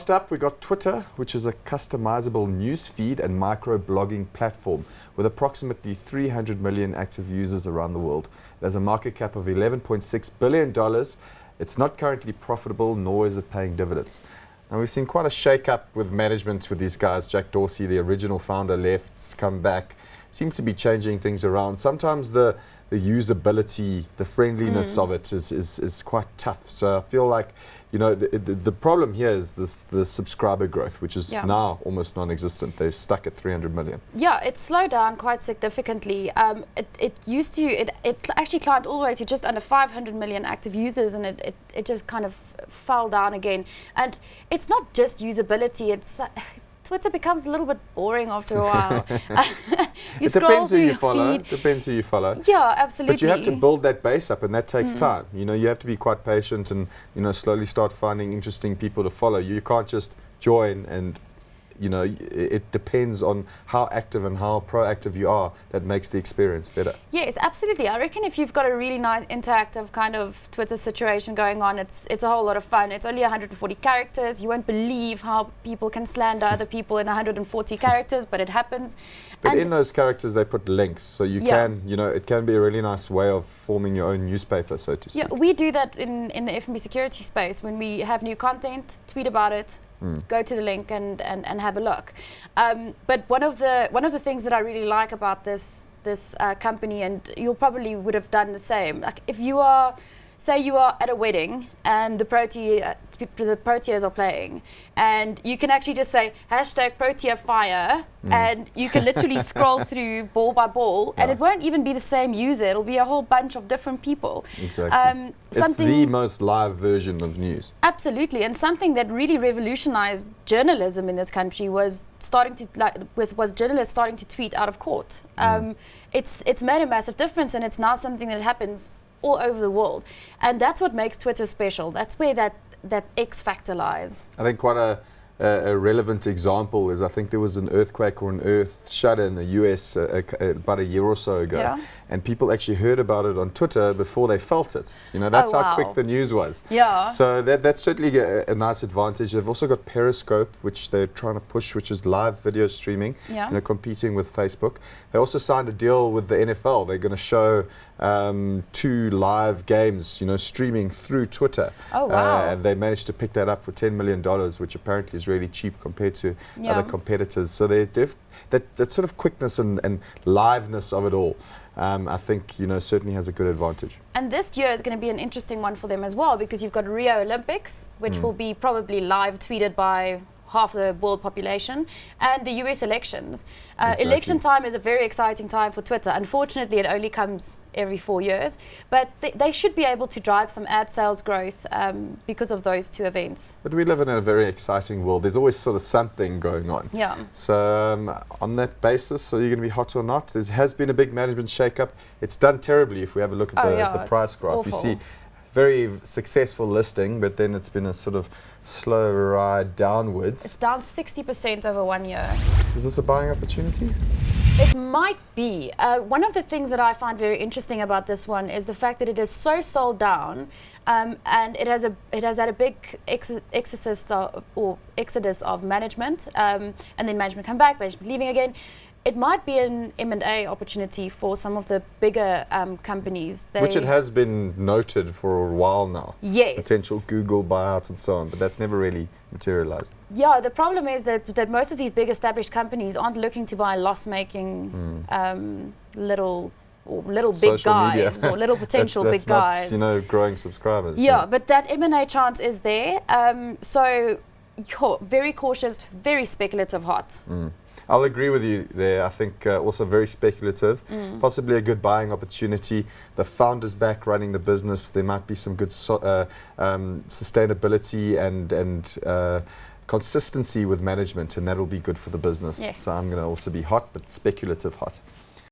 Last up, we got Twitter, which is a customizable news feed and micro-blogging platform with approximately 300 million active users around the world. It has a market cap of $11.6 billion. It's not currently profitable, nor is it paying dividends. And we've seen quite a shake-up with management with these guys. Jack Dorsey, the original founder, left, come back. Seems to be changing things around. Sometimes the usability, the friendliness of it is quite tough. So I feel like, you know, the problem here is the subscriber growth, which is now almost non-existent. They're stuck at 300 million. Yeah, it's slowed down quite significantly. It actually climbed all the way to just under 500 million active users, and it just kind of fell down again. And it's not just usability, it's Twitter becomes a little bit boring after a while. It depends who you follow. Depends who you follow. Yeah, absolutely. But you have to build that base up, and that takes time. You know, you have to be quite patient, and you know, slowly start finding interesting people to follow. You can't just join and, you know, it depends on how active and how proactive you are that makes the experience better. Yes, absolutely. I reckon if you've got a really nice interactive kind of Twitter situation going on, it's a whole lot of fun. It's only 140 characters. You won't believe how people can slander other people in 140 characters, but it happens. But in those characters, they put links, so you can, you know, it can be a really nice way of forming your own newspaper, so to speak. Yeah, we do that in the F&B security space. When we have new content, tweet about it. Go to the link and have a look. But one of the things that I really like about this company, and you probably would have done the same. Like if you are, say you are at a wedding and the Proteas are playing, and you can actually just say #ProteaFire, and you can literally scroll through ball by ball, and it won't even be the same user. It'll be a whole bunch of different people. Exactly. It's the most live version of news. Absolutely, and something that really revolutionized journalism in this country was journalists starting to tweet out of court. It's made a massive difference, and it's now something that happens all over the world, and that's what makes Twitter special. That's where that X factor lies. I think quite a relevant example is, I think there was an earthquake or an earth shudder in the US about a year or so ago, and people actually heard about it on Twitter before they felt it. You know, that's how quick the news was. Yeah. So that's certainly a nice advantage. They've also got Periscope, which they're trying to push, which is live video streaming, you know, competing with Facebook. They also signed a deal with the NFL. They're going to show 2 live games, you know, streaming through Twitter. Oh, wow. And they managed to pick that up for $10 million, which apparently is really cheap compared to other competitors. So that sort of quickness and liveness of it all, I think, you know, certainly has a good advantage. And this year is going to be an interesting one for them as well, because you've got Rio Olympics, which will be probably live tweeted by half the world population, and the US elections. Election time is a very exciting time for Twitter. Unfortunately, it only comes every 4 years, but they should be able to drive some ad sales growth because of those 2 events. But we live in a very exciting world. There's always sort of something going on. Yeah. So on that basis, are you going to be hot or not? There has been a big management shake-up. It's done terribly if we have a look at the price graph. Awful. You see very successful listing, but then it's been a sort of slow ride downwards. It's down 60% over 1 year. Is this a buying opportunity? It might be. One of the things that I find very interesting about this one is the fact that it is so sold down, and it has had a big exodus of management, and then management come back, management leaving again. It might be an M&A opportunity for some of the bigger companies. Which it has been noted for a while now. Yes. Potential Google buyouts and so on, but that's never really materialized. Yeah, the problem is that most of these big established companies aren't looking to buy loss-making little big Social guys media. or little potential that's big guys. Not, you know, growing subscribers. Yeah, but that M&A chance is there. So very cautious, very speculative hot. I'll agree with you there. I think also very speculative, possibly a good buying opportunity. The founder's back running the business. There might be some good sustainability and consistency with management, and that'll be good for the business. Yes. So I'm going to also be hot, but speculative hot.